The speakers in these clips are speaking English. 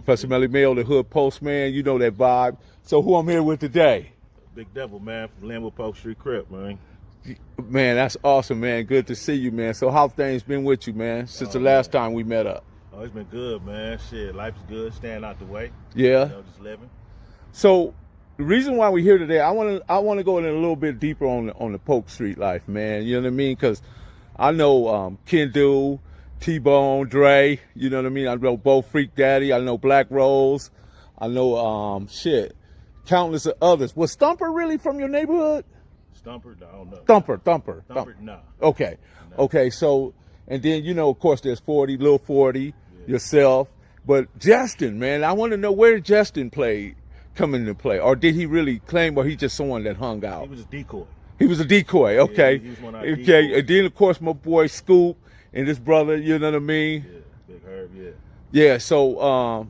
Professor Melly Mail, the Hood Postman. You know that vibe. So who I'm here with today? Big Devil, man, from Linwood Polk Street Crip, man. Man, that's awesome, man. Good to see you, man. So how things been with you, man, since the last time we met up? Oh, it's been good, man. Shit, life's good. Staying out the way. Yeah. You know, just living. So the reason why we're here today, I want to go in a little bit deeper on the Polk Street life, man. You know what I mean? Because I know Kendu, T-Bone, Dre. You know what I mean? I know both Freak Daddy. I know Black Rose. I know countless of others. Was Thumper really from your neighborhood? Stumper? No, I don't know. Thumper. No. Okay. No. Okay. So, and then, you know, of course, there's 40, Lil 40, yourself. But Justin, man, I want to know where Justin come into play. Or did he really claim, or he just someone that hung out? He was a decoy. He was a decoy. Okay. Yeah, he was one of our okay. decoys. And then, of course, my boy Scoop and his brother, you know what I mean? Yeah, Big Herb, yeah. Yeah, so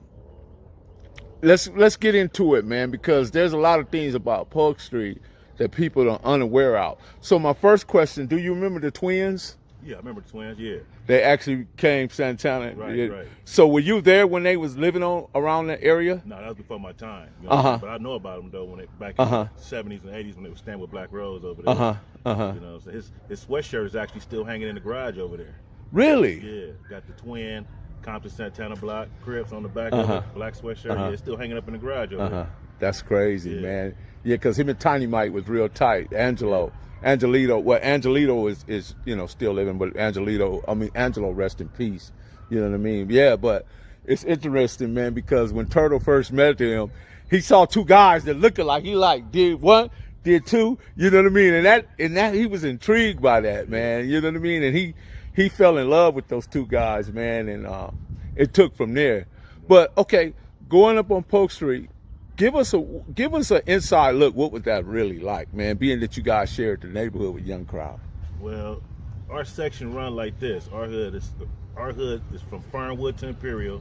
let's get into it, man, because there's a lot of things about Polk Street that people are unaware of. So my first question, do you remember the twins? Yeah, I remember the twins, yeah. They actually came Santana. Right, right. So were you there when they was living around that area? No, that was before my time. You know, But I know about them, though, when back in the 70s and 80s when they were staying with Black Rose over there. You know, so his sweatshirt is actually still hanging in the garage over there. Really? Yeah, got the twin Compton Santana block, Crips on the back of it, black sweatshirt. Yeah, it's still hanging up in the garage over there. That's crazy, man. Yeah, because him and Tiny Mike was real tight. Angelito, well, Angelito is you know, still living, but Angelo, rest in peace. You know what I mean? Yeah, but it's interesting, man, because when Turtle first met him, he saw two guys that looked like he did one, did two, you know what I mean? And that he was intrigued by that, man. You know what I mean? And he fell in love with those two guys, man, and it took from there. But okay, going up on Polk Street, give us an inside look. What was that really like, man? Being that you guys shared the neighborhood with Young Crowd. Well, our section run like this. Our hood is from Fernwood to Imperial,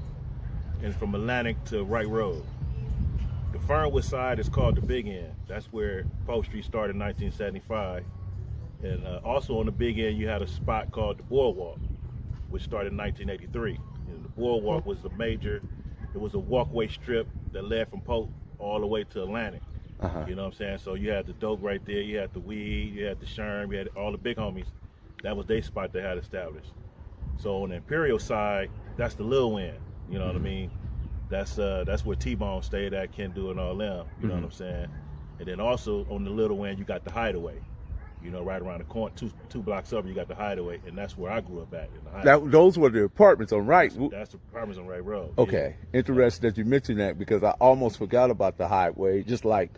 and from Atlantic to Wright Road. The Fernwood side is called the Big End. That's where Polk Street started in 1975. And also on the Big End, you had a spot called the Boardwalk, which started in 1983. And the Boardwalk was it was a walkway strip that led from Polk all the way to Atlantic. You know what I'm saying? So you had the dope right there, you had the weed, you had the sherm, you had all the big homies. That was their spot they had established. So on the Imperial side, that's the Lil End. You know what I mean? That's where T-Bone stayed at, Kendu and all them. You know what I'm saying? And then also on the Little End, you got the Hideaway. You know, right around the corner, two blocks over, you got the Hideaway, and that's where I grew up at. In the Hideaway. Those were the apartments on Wright. That's the apartments on Wright Road. Okay, yeah. Interesting that you mentioned that, because I almost forgot about the Hideaway. Just like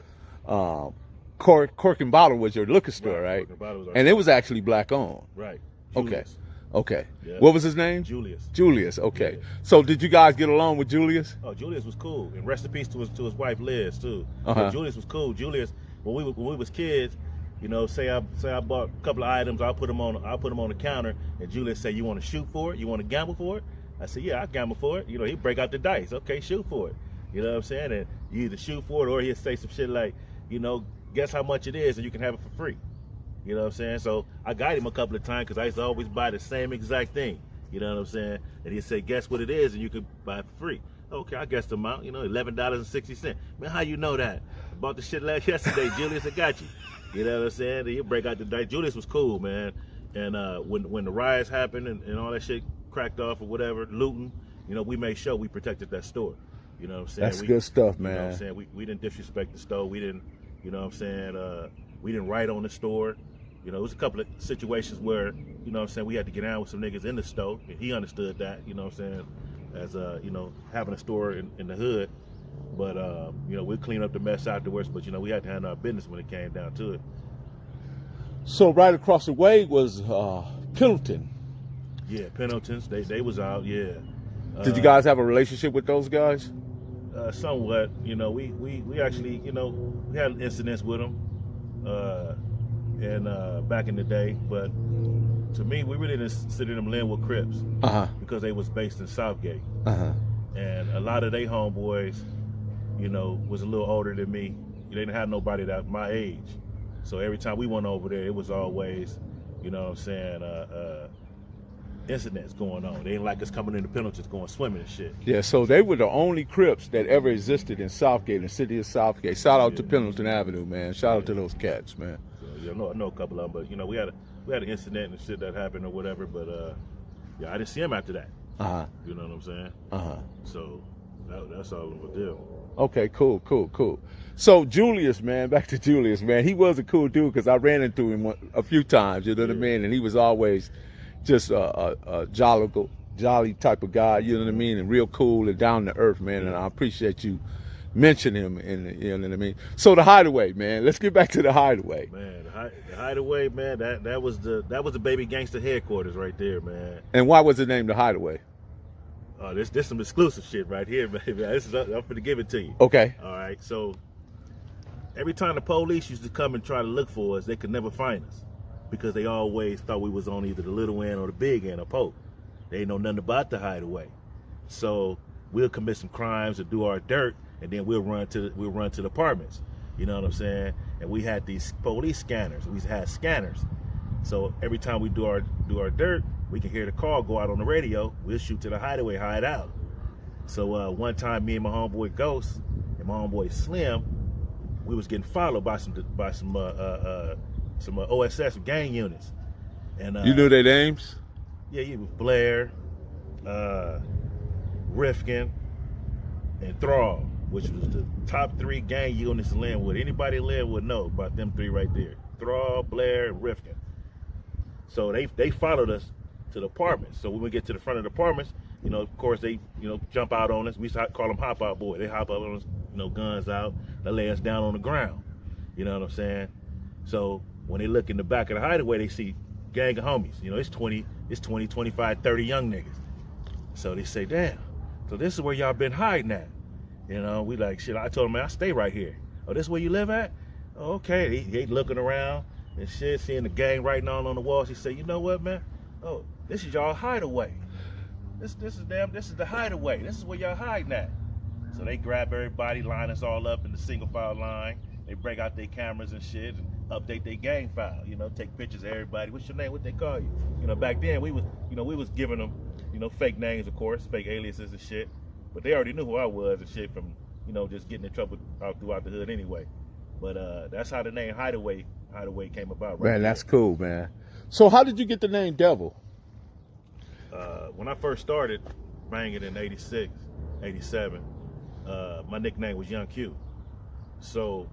Cork and Bottle was your liquor store, right? And it was actually black owned. Right. Julius. Okay. Yeah. What was his name? Julius. Okay. Yeah. So did you guys get along with Julius? Oh, Julius was cool, and rest in peace to his wife Liz too. Julius was cool. Julius, when we was kids. You know, say I bought a couple of items, I'll put them on the counter, and Julius say, "You want to shoot for it? You want to gamble for it?" I said, "Yeah, I gamble for it." You know, he'd break out the dice. Okay, shoot for it. You know what I'm saying? And you either shoot for it, or he'd say some shit like, you know, guess how much it is, and you can have it for free. You know what I'm saying? So I got him a couple of times because I used to always buy the same exact thing. You know what I'm saying? And he'd say, "Guess what it is, and you can buy it for free." Okay, I guessed the amount. You know, $11.60. Man, how you know that? I bought the shit yesterday, Julius. I got you. You know what I'm saying? You break out the dice. Julius was cool, man. And when the riots happened and all that shit cracked off or whatever, looting, you know, we made sure we protected that store. You know what I'm saying? That's good stuff, man. You know what I'm saying? We didn't disrespect the store. We didn't, you know what I'm saying? We didn't write on the store. You know, it was a couple of situations where, you know what I'm saying, we had to get down with some niggas in the store. And he understood that, you know what I'm saying, as, you know, having a store in the hood. But, you know, we'll clean up the mess afterwards. But, you know, we had to handle our business when it came down to it. So right across the way was Pendleton. Yeah, Pendletons. They was out, yeah. Did you guys have a relationship with those guys? Somewhat. You know, we actually, you know, we had incidents with them back in the day. But to me, we really didn't consider them Linwood Crips because they was based in Southgate. And a lot of they homeboys, you know, was a little older than me. They didn't have nobody that my age. So every time we went over there, it was always, you know what I'm saying, incidents going on. They ain't like us coming in the penalties going swimming and shit. Yeah, so they were the only Crips that ever existed in Southgate, in the city of Southgate. Shout out to Pendleton Avenue, man. Shout out to those cats, man. So, yeah, I know a couple of them, but we had an incident and shit that happened or whatever, but I didn't see him after that. You know what I'm saying? So that's all the deal. Okay, cool. So Julius, man, back to Julius, man. He was a cool dude because I ran into him a few times, you know what I mean? And he was always just a jolly type of guy, you know what I mean? And real cool and down to earth, man. And I appreciate you mentioning him, and you know what I mean? So the Hideaway, man. Let's get back to the Hideaway. Man, the Hideaway, man, that was the baby gangster headquarters right there, man. And why was it named the Hideaway? This some exclusive shit right here, baby. I'm gonna give it to you. Okay. All right. So every time the police used to come and try to look for us, they could never find us because they always thought we was on either the little end or the big end of Polk. They ain't know nothing about the Hideaway. So we'll commit some crimes and do our dirt, and then we'll run to the apartments. You know what I'm saying? And we had these police scanners. We had scanners. So every time we do our dirt, we can hear the call go out on the radio. We'll shoot to the Hideaway, hide out. So one time, me and my homeboy Ghost and my homeboy Slim, we was getting followed by some OSS gang units. And you knew their names? Yeah, it was Blair, Rifkin, and Thrall, which was the top 3 gang units in Linwood. Anybody in Linwood know about them 3 right there: Thrall, Blair, and Rifkin. So they followed us to the apartments. So when we get to the front of the apartments, of course they, jump out on us. We call them hop out boy. They hop out on us, guns out. They lay us down on the ground. You know what I'm saying? So when they look in the back of the Hideaway, they see gang of homies. It's 20, 25, 30 young niggas. So they say, damn. So this is where y'all been hiding at. We like, shit. I told them, man, I stay right here. Oh, this where you live at? Oh, okay. They looking around and shit, seeing the gang writing on the walls. He said, you know what, man? Oh, this is y'all Hideaway. This is the Hideaway. This is where y'all hiding at. So they grab everybody, line us all up in the single file line. They break out their cameras and shit and update their gang file. Take pictures of everybody. What's your name? What they call you? Back then we was giving them, fake names, of course, fake aliases and shit. But they already knew who I was and shit from, just getting in trouble throughout the hood anyway. But that's how the name Hideaway came about. Right, man, that's cool, man. So how did you get the name Devil? When I first started banging in 86, 87, my nickname was Young Q. So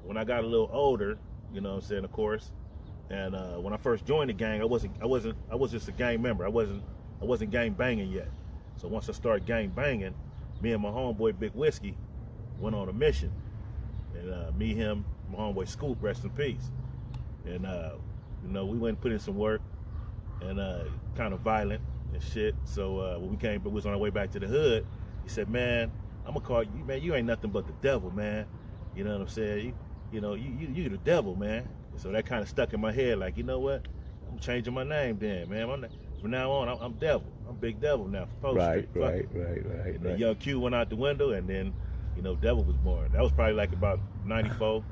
when I got a little older, of course, and when I first joined the gang, I was just a gang member. I wasn't gang banging yet. So once I started gang banging, me and my homeboy Big Whiskey went on a mission. And me, him, my homeboy Scoop, rest in peace. And we went and put in some work and kind of violent and shit. So when we was on our way back to the hood, he said, man, I'm gonna call you, man, you ain't nothing but the devil, man. You know what I'm saying? You the devil, man. And so that kind of stuck in my head, like, you know what? I'm changing my name then, man. From now on, I'm Devil. I'm Big Devil now for Post Street. Right. And then Young Q went out the window, and then, Devil was born. That was probably like about 94.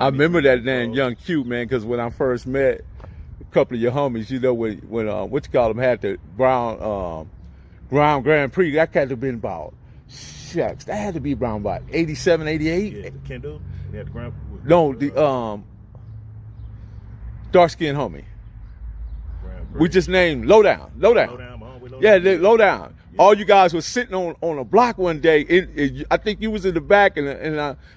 I remember that name, Young Q, man, because when I first met a couple of your homies, when what you call them, had the Brown Grand Prix, that had to have been about, shucks, that had to be around about 87, 88? Yeah, the Kendall? They had the Grand Prix? No, the dark-skinned homie. We just named Lowdown. Yeah, Lowdown. Yeah. All you guys were sitting on a block one day. I think you was in the back, and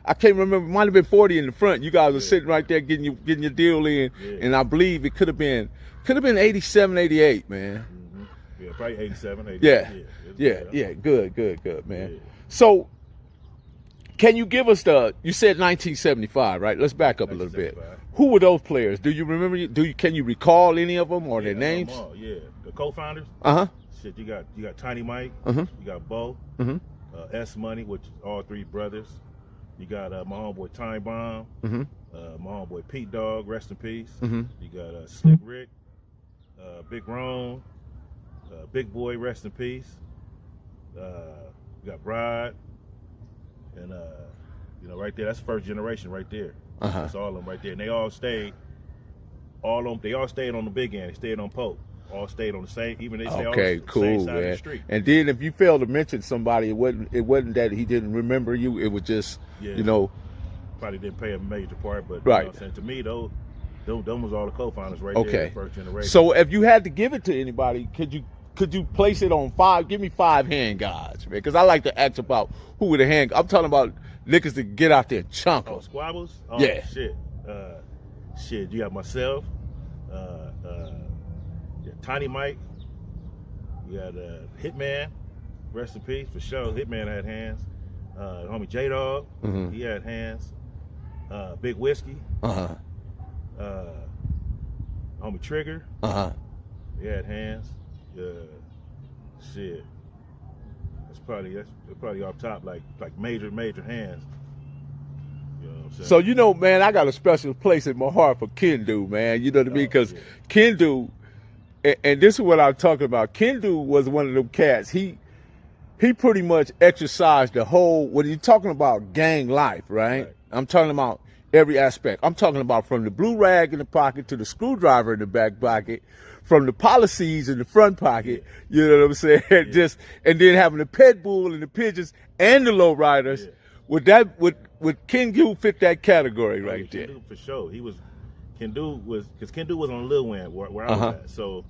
I can't remember. Might have been 40 in the front. You guys were sitting right there getting your deal in, and I believe it could have been 87, 88, man. Mm-hmm. Yeah, probably 87, 88. Yeah. Good, man. Yeah. So, can you give us you said 1975, right? Let's back up a little bit. Who were those players? Do you remember? Can you recall any of them or their names? Yeah, the co-founders. Shit, you got Tiny Mike. You got Bo. S Money, which is all 3 brothers. You got my homeboy Time Bomb. My homeboy Pete Dog, rest in peace. You got Slick Rick, Big Ron, Big Boy, rest in peace. You got Brad, and right there, that's first generation right there. That's all of them right there, and they all stayed. They all stayed on the big end. They stayed on Polk. all stayed on the same. Even they stay all Okay, on the cool, same side of man. the street. And then if you failed to mention somebody, it wasn't that he didn't remember you. It was just, you know, probably didn't play a major part, but right. You know what I'm saying? To me, though, them was all the co-founders right Okay. there, first generation. So if you had to give it to anybody, could you place it on 5? Give me 5 hand guys, man, because I like to ask about who were the hand. I'm talking about niggas that get out there and chunk 'em. Oh, squabbles? Oh, yeah. Shit. You have myself, Tiny Mike. You got Hitman, rest in peace for sure. Hitman had hands. Homie J Dog, he had hands. Big Whiskey. Homie Trigger. He had hands. Shit. That's probably off top, like major hands. You know what I'm saying? So, you know, man, I got a special place in my heart for Kendu, man. You know what I mean? Because Kendu, and this is what I'm talking about. Kendu was one of them cats. He pretty much exercised the whole, when you're talking about gang life, right? I'm talking about every aspect. I'm talking about from the blue rag in the pocket to the screwdriver in the back pocket, from the policies in the front pocket, you know what I'm saying? Just, and then having the pet bull and the pigeons and the low riders. Would Kendu fit that category right there? Kendu for sure. Kendu was on Lil Wayne where I was at. So,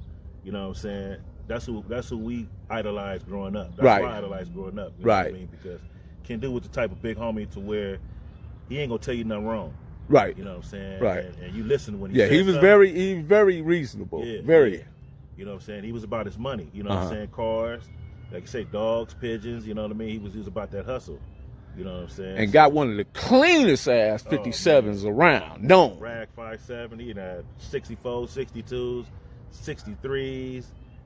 you know what I'm saying? That's who we idolized growing up. That's why I idolized growing up. You know what I mean? Because Kendu was the type of big homie to where he ain't gonna tell you nothing wrong. Right. You know what I'm saying? Right. And you listen when he says he was very reasonable. Very. You know what I'm saying? He was about his money. You know what I'm saying? Cars, like you say, dogs, pigeons. You know what I mean? He was about that hustle. You know what I'm saying? And got one of the cleanest ass 57s around. Known. Rag 5.7. He had 64s, 62s, 63s.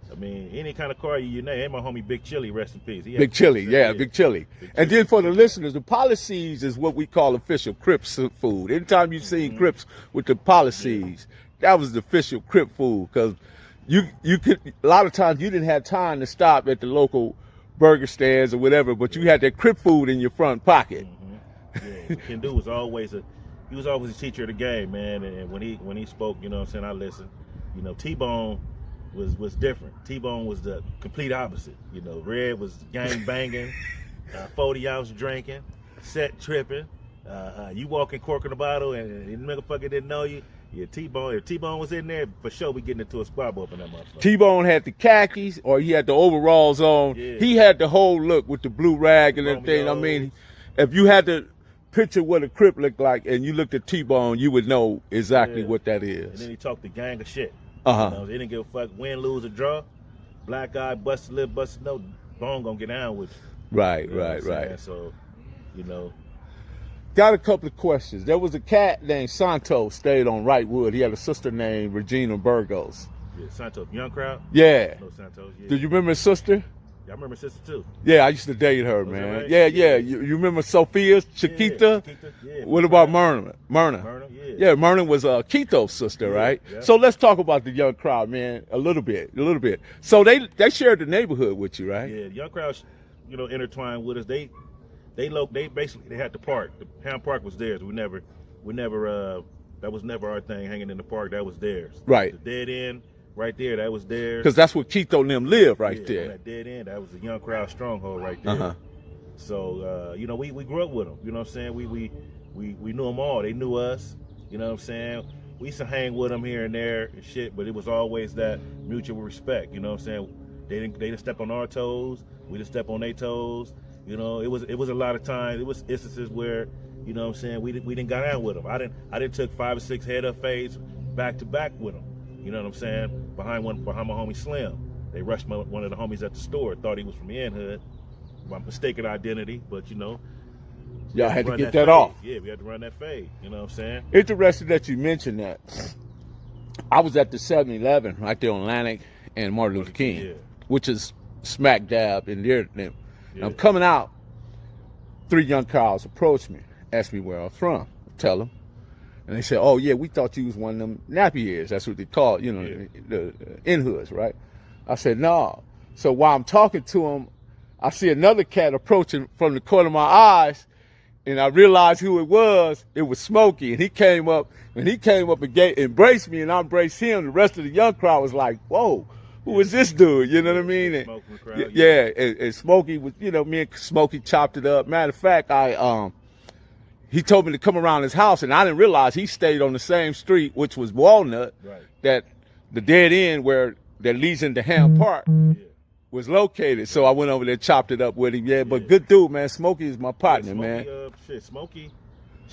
I mean, any kind of car you name. And my homie Big Chili, rest in peace. Big Chili, Big Chili. And then for the listeners, the policies is what we call official Crips food. Anytime you seen Crips with the policies, that was the official Crip food. Because you could, a lot of times you didn't have time to stop at the local burger stands or whatever, but you had that Crip food in your front pocket. Kendu was always a teacher of the game, man. And when he spoke, you know what I'm saying, I listened. You know, T-Bone was different. T-Bone was the complete opposite. You know, Red was gang banging, 40-ounce drinking, set tripping. You walking corking a bottle and the motherfucker didn't know you. Yeah, T-Bone. If T-Bone was in there, for sure we getting into a squabble up in that motherfucker. T-Bone had the khakis or he had the overalls on. Yeah. He had the whole look with the blue rag and everything. I mean, if you had to picture what a Crip looked like and you looked at T-Bone, you would know exactly what that is. And then he talked the gang of shit. You know, they didn't give a fuck, win, lose, or draw. Black guy, busted lip, busted no, Bone gonna get down with you. Right. So, you know. Got a couple of questions. There was a cat named Santos stayed on Wrightwood. He had a sister named Regina Burgos. Yeah, Santos, Young Crowd? Yeah. No, Santos, Do you remember his sister? Yeah, I remember his sister too. Yeah, I used to date her, man. Right? Yeah. You remember Sophia, Chiquita? Yeah. What about Myrna? Yeah, Myrna was Keto's sister, right? Yeah. So let's talk about the Young Crowd, man, a little bit. So they shared the neighborhood with you, right? Yeah, the Young Crowd, you know, intertwined with us. They basically had the park. The Ham Park was theirs. We never that was never our thing, hanging in the park. That was theirs. Right. The dead end right there, that was theirs. Because that's where Keto and them live right there. That dead end, that was the Young Crowd stronghold right there. So you know, we grew up with them. You know what I'm saying? We knew them all. They knew us. You know what I'm saying? We used to hang with them here and there and shit, but it was always that mutual respect. You know what I'm saying? They didn't step on our toes. We didn't step on their toes. You know, it was a lot of times. It was instances where, you know what I'm saying, we didn't got down with them. I didn't took 5 or 6 head up fades back to back with them. You know what I'm saying? Behind my homie Slim. They rushed one of the homies at the store, thought he was from N Hood. My mistaken identity, but you know. Y'all had to get that off. Yeah, we had to run that fade. You know what I'm saying? Interesting that you mentioned that. I was at the 7-Eleven right there on Atlantic and Martin Luther King, which is smack dab in there. Yeah. I'm coming out. 3 young cows approached me, asked me where I'm from. Tell them. And they said, oh, yeah, we thought you was one of them nappy ears. That's what they call, you know, the N-hoods, right? I said, no. So while I'm talking to them, I see another cat approaching from the corner of my eyes, and I realized who it was. It was Smokey, and he came up and embraced me, and I embraced him. The rest of the young crowd was like, whoa, who is this dude? You know what I mean? And, Smoke from the crowd, yeah, and Smokey was, you know, me and Smokey chopped it up. Matter of fact, he told me to come around his house, and I didn't realize he stayed on the same street, which was Walnut, Right. that the dead end that leads into Ham Park was located. So I went over there, chopped it up with him. Yeah, but good dude, man. Smokey is my partner, man. Smokey,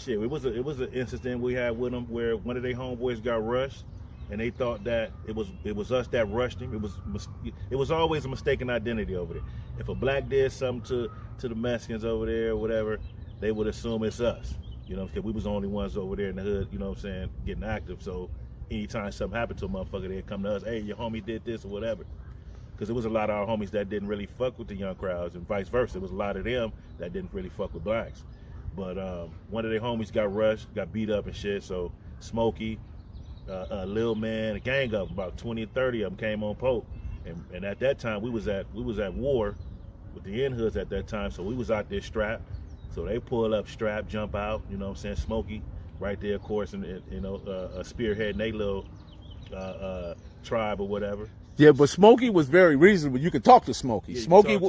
it was an incident we had with him where one of their homeboys got rushed, and they thought that it was us that rushed him. It was always a mistaken identity over there. If a black did something to the Mexicans over there or whatever, they would assume it's us. You know, because we was the only ones over there in the hood, you know what I'm saying, getting active. So anytime something happened to a motherfucker, they'd come to us, hey, your homie did this or whatever. Because there was a lot of our homies that didn't really fuck with the young crowds, and vice versa. There was a lot of them that didn't really fuck with blacks. But one of their homies got rushed, got beat up and shit. So Smokey, Lil Man, a gang of them, about 20 or 30 of them came on Polk. And at that time, we was at war with the N-Hoods at that time. So we was out there strapped. So they pull up, strap, jump out. You know what I'm saying? Smokey right there, of course, and you know, spearheading they little tribe or whatever. Yeah, but Smokey was very reasonable. You could talk to Smokey. Yeah,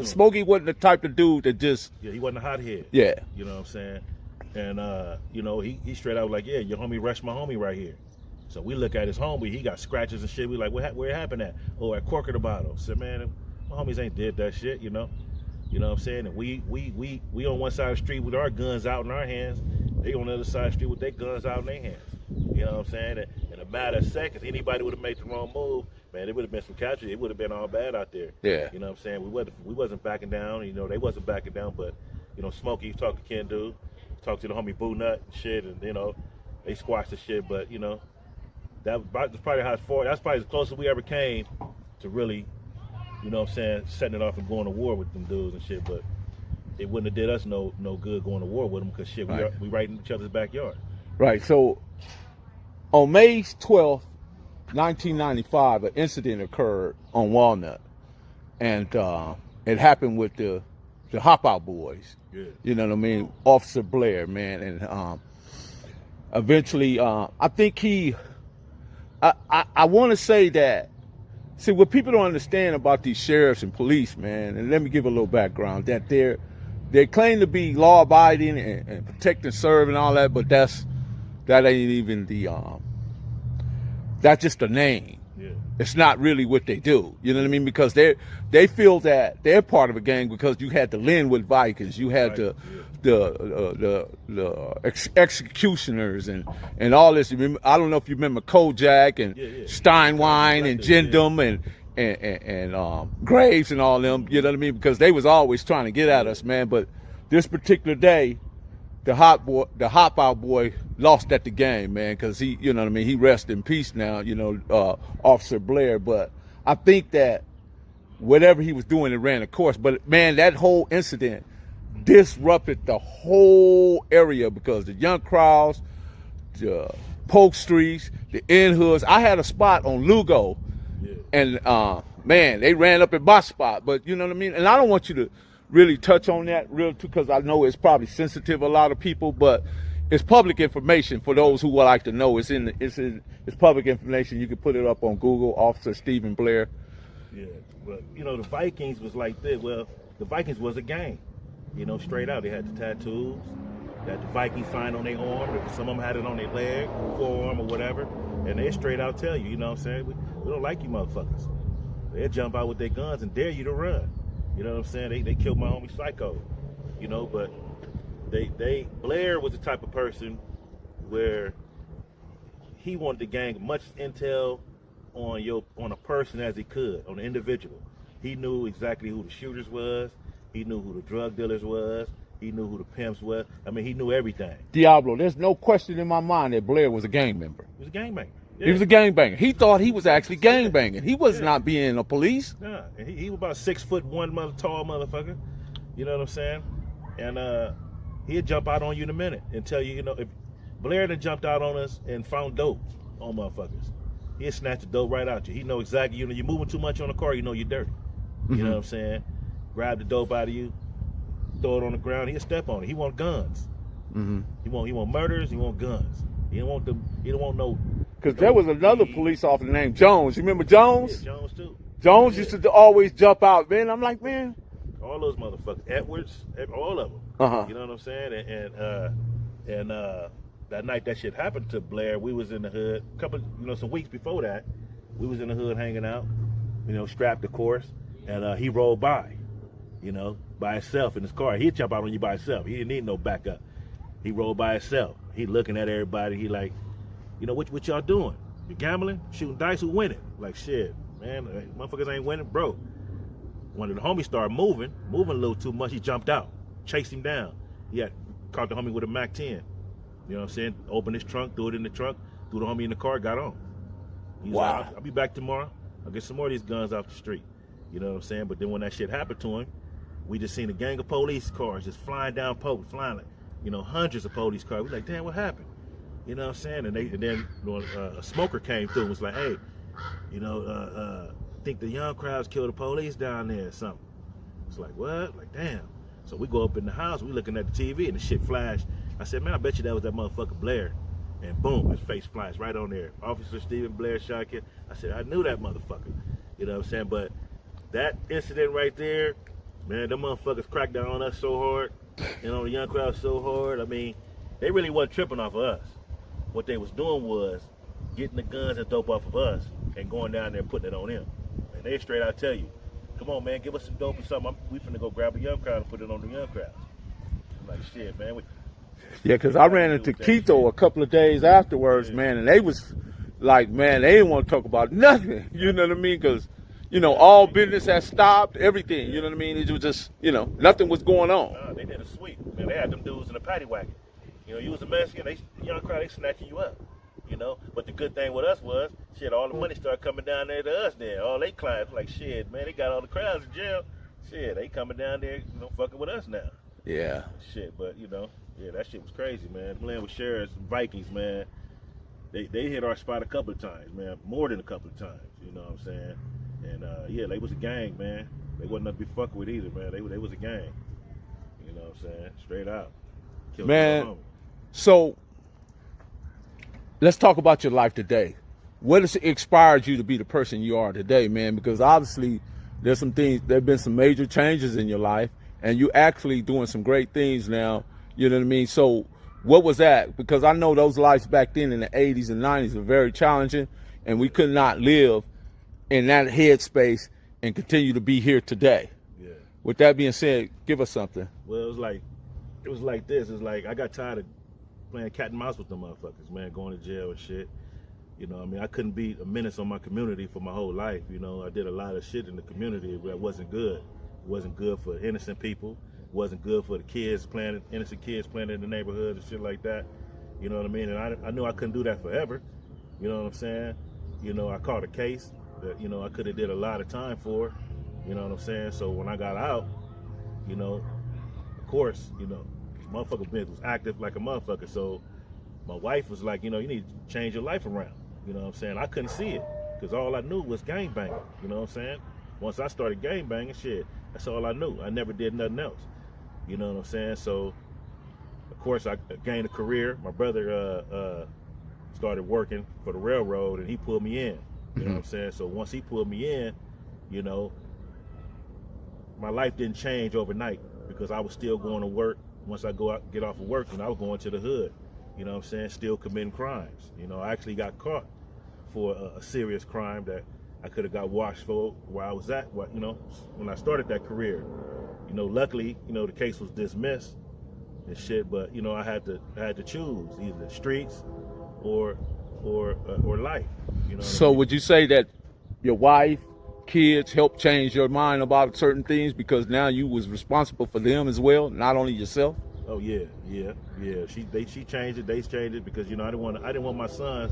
Smokey wasn't the type of dude that just... Yeah, he wasn't a hothead. Yeah. You know what I'm saying? And, you know, he straight out like, yeah, your homie rushed my homie right here. So we look at his homie. He got scratches and shit. We like, where it happened at? Oh, at Corker the Bottle. Said, man, my homies ain't did that shit, you know? You know what I'm saying? And we on one side of the street with our guns out in our hands. They on the other side of the street with their guns out in their hands. You know what I'm saying? In a matter of seconds, anybody would have made the wrong move, man, it would have been some casualty. It would have been all bad out there. Yeah. You know what I'm saying? We wasn't backing down. You know, they wasn't backing down. But, you know, Smokey talked to Ken Dude, talked to the homie Boo Nut and shit, and, you know, they squashed the shit. But, you know, that's probably how it's for. That's probably as close as we ever came to really, you know what I'm saying, setting it off and going to war with them dudes and shit. But it wouldn't have did us no good going to war with them because, shit, we right in each other's backyard. Right. So on May 12th, 1995, an incident occurred on Walnut, and it happened with the Hop Out Boys. Yeah. You know what I mean? Officer Blair, man, and eventually, I think I want to say that. See, what people don't understand about these sheriffs and police, man, and let me give a little background, that they claim to be law-abiding and protect and serve and all that, but that ain't even that's just a name. Yeah. It's not really what they do. You know what I mean? Because they feel that they're part of a gang because you had the Linwood Vikings, you had the executioners and all this. I don't know if you remember Kojak and Steinwein and Jindum and Graves and all them. You know what I mean? Because they was always trying to get at us, man. But this particular day, the Hop Out Boy lost at the game, man, because he, you know what I mean, he rests in peace now, you know, Officer Blair. But I think that whatever he was doing, it ran a course. But man, that whole incident disrupted the whole area because the young crowds, the Polk Streets, the N-Hoods. I had a spot on Lugo, and man, they ran up at my spot. But you know what I mean? And I don't want you to really touch on that real too, because I know it's probably sensitive to a lot of people, but it's public information for those who would like to know. It's public information. You can put it up on Google, Officer Stephen Blair. Yeah, but you know, the Vikings was like this. Well, the Vikings was a gang, you know, straight out. They had the tattoos, they had the Viking sign on their arm. Some of them had it on their leg, forearm or whatever, and they straight out tell you, you know what I'm saying, we don't like you motherfuckers. They'll jump out with their guns and dare you to run. You know what I'm saying? They killed my homie Psycho, you know, but Blair was the type of person where he wanted to gain much intel on a person as he could, on an individual. He knew exactly who the shooters was, he knew who the drug dealers was, he knew who the pimps was. I mean, he knew everything. Diablo, there's no question in my mind that Blair was a gang member. He was a gangbanger. Yeah. He was a gangbanger. He thought he was actually gangbanging. He was not being a police. Nah, and he was about 6'1" tall motherfucker. You know what I'm saying? And he'd jump out on you in a minute and tell you, you know, if Blair had jumped out on us and found dope on motherfuckers, he'd snatch the dope right out you. He know exactly, you know, you're moving too much on the car, you know you're dirty. You know what I'm saying? Grab the dope out of you, throw it on the ground, he'll step on it. He want guns. He want murders, he want guns. He don't want no. Because there was another police officer named Jones. You remember Jones? Yeah, Jones too. Jones used to always jump out, man. I'm like, man. All those motherfuckers. Edwards, all of them. Uh-huh. You know what I'm saying? And that night that shit happened to Blair, we was in the hood. Some weeks before that, we was in the hood hanging out, strapped, of course. And he rolled by, by himself in his car. He'd jump out on you by himself. He didn't need no backup. He rolled by himself. He looking at everybody. He like, what y'all doing? You gambling? Shooting dice? Who winning? Like, shit, man, motherfuckers ain't winning, bro. One of the homies started moving a little too much. He jumped out, chased him down. He had caught the homie with a Mac 10. You know what I'm saying? Opened his trunk, threw it in the trunk, threw the homie in the car, got on. He's wow. Like, I'll be back tomorrow. I'll get some more of these guns off the street. You know what I'm saying? But then when that shit happened to him, we just seen a gang of police cars just flying down Polk, flying like, hundreds of police cars. We like, damn, what happened? You know what I'm saying? And then a smoker came through and was like, hey, think the young crowds killed the police down there or something. It's like, what? Like, damn. So we go up in the house, we looking at the TV, and the shit flashed. I said, man, I bet you that was that motherfucker Blair. And boom, his face flashed right on there. Officer Stephen Blair shot kid. I said, I knew that motherfucker. You know what I'm saying? But that incident right there, man, them motherfuckers cracked down on us so hard, and on the young crowd so hard. I mean, they really wasn't tripping off of us. What they was doing was getting the guns and dope off of us and going down there and putting it on them. And they straight out tell you, come on, man, give us some dope or something. We finna go grab a young crowd and put it on the young crowd. I'm like, shit, man. Yeah, because I ran into Keto a couple of days afterwards, man, and they was like, man, they didn't want to talk about nothing. You know what I mean? Because, all business has stopped, everything. You know what I mean? It was just, nothing was going on. Nah, they did a sweep. Man, they had them dudes in a paddy wagon. You was a Mexican, the young crowd, they snatching you up. But the good thing with us was, shit, all the money started coming down there to us then. All they clients, like, shit, man, they got all the crowds in jail. Shit, they coming down there, fucking with us now. Yeah. Shit, but, yeah, that shit was crazy, man. Playing with Sheriffs, Vikings, man, they hit our spot a couple of times, man, more than a couple of times, you know what I'm saying? And, yeah, they was a gang, man. They wasn't nothing to be fucking with either, man. They was a gang, you know what I'm saying? Straight out. Killed man, so let's talk about your life today. What has inspired you to be the person you are today, man? Because obviously there's been some major changes in your life, and you actually doing some great things now, you know what I mean? So what was that? Because I know those lives back then in the 80s and 90s were very challenging, and we could not live in that headspace and continue to be here today. Yeah. With that being said, give us something. Well, it was like this. It's like I got tired of playing cat and mouse with them motherfuckers, man, going to jail and shit. I couldn't be a menace on my community for my whole life. I did a lot of shit in the community that wasn't good. It wasn't good for innocent people. It wasn't good for the innocent kids playing in the neighborhood and shit like that. You know what I mean? And I knew I couldn't do that forever. You know what I'm saying? I caught a case that, I could have did a lot of time for. You know what I'm saying? So when I got out, of course, motherfucker business was active like a motherfucker. So my wife was like, you need to change your life around. You know what I'm saying? I couldn't see it because all I knew was gang banging. You know what I'm saying? Once I started gang banging, shit, that's all I knew. I never did nothing else. You know what I'm saying? So, of course, I gained a career. My brother started working for the railroad, and he pulled me in. You know what I'm saying? So once he pulled me in, my life didn't change overnight because I was still going to work. Once I get off of work, and I was going to the hood. You know what I'm saying? Still committing crimes. I actually got caught for a serious crime that I could have got washed for where I was at, when I started that career. Luckily, the case was dismissed and shit, but, I had to choose either the streets or life. So would you say that your wife, kids helped change your mind about certain things because now you was responsible for them as well, not only yourself? Oh yeah. She changed it. They changed it because I didn't want my sons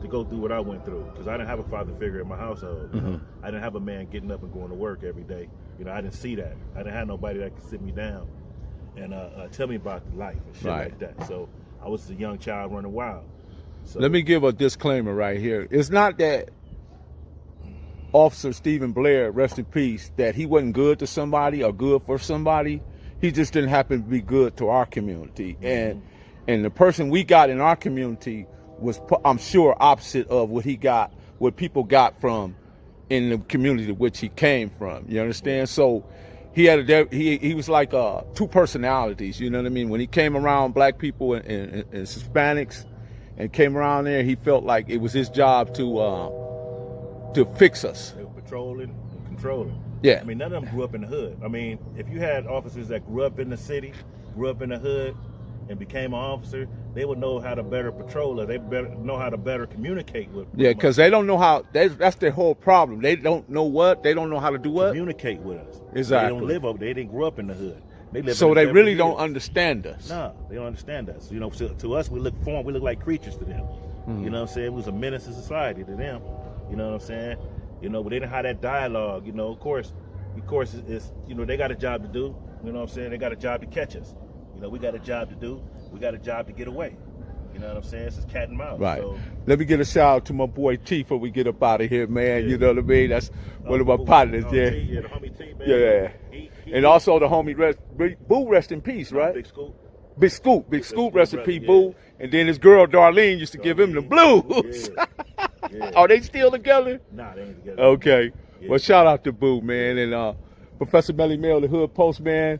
to go through what I went through because I didn't have a father figure in my household. I didn't have a man getting up and going to work every day. I didn't see that. I didn't have nobody that could sit me down and tell me about life and shit like that. So I was a young child running wild. So let me give a disclaimer right here. It's not that Officer Stephen Blair, rest in peace, that he wasn't good to somebody or good for somebody. He just didn't happen to be good to our community. And the person we got in our community was, I'm sure, opposite of what people got from in the community which he came from. You understand? So he had he was like two personalities. You know what I mean? When he came around black people and Hispanics, and came around there, he felt like it was his job to fix us. They were patrolling and controlling. Yeah. I mean, none of them grew up in the hood. I mean, if you had officers that grew up in the city, grew up in the hood, and became an officer, they would know how to better patrol us. They better know how to better communicate with. Yeah, because they don't know how. That's their whole problem. They don't know what. They don't know how to do what. Communicate with us. Exactly. They don't live over. They didn't grow up in the hood. They live. So in they the really hills. don't understand us. No, they don't understand us. You know, to us, we look foreign. We look like creatures to them. You know what I'm saying? It was a menace to society to them. You know what I'm saying? You know, but they didn't have that dialogue. You know, of course, it's you know, they got a job to do. You know what I'm saying? They got a job to catch us. You know, we got a job to do. We got a job to get away. You know what I'm saying? It's just cat and mouse. Right. So, let me get a shout out to my boy T before we get up out of here, man. Yeah. You know what I mean? That's one of my partners, yeah. Yeah, the homie T, man. Yeah. And also the homie Boo, rest in peace, right? Big Scoop. Big Scoop, rest in brother, peace, yeah. Boo. And then his girl Darlene used to give him the blues. Yeah. Yeah. Are they still together? Nah, they ain't together. Okay. Yeah. Well, shout out to Boo, man. And Professor Melly Mail, the Hood Post, man.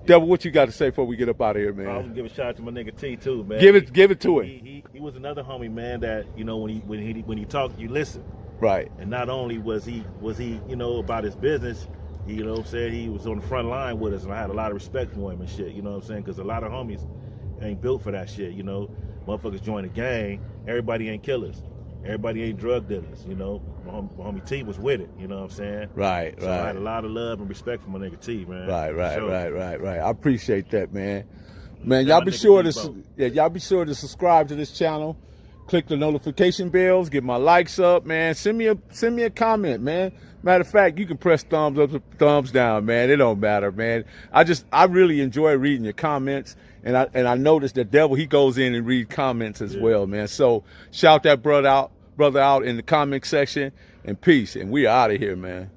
Devil, what you got to say before we get up out of here, man? I was gonna give a shout out to my nigga T too, man. Give it to him. He was another homie, man, that, you know, when he talked, you listen. Right. And not only was he, you know, about his business, you know what I'm saying, he was on the front line with us, and I had a lot of respect for him and shit, you know what I'm saying? Because a lot of homies ain't built for that shit, you know? Motherfuckers join a gang, everybody ain't killers. Everybody ain't drug dealers, you know? My homie T was with it, you know what I'm saying? Right, So right. I had a lot of love and respect for my nigga T, man. Right. Sure. I appreciate that, man. Man, Yeah, y'all my be nigga sure Debo. y'all be sure to subscribe to this channel. Click the notification bells, get my likes up, man. Send me a comment, man. Matter of fact, you can press thumbs up or thumbs down, man. It don't matter, man. I really enjoy reading your comments, and I noticed that Devil, he goes in and read comments as well, man. So shout that brother out in the comment section, and peace, and we out of here, man.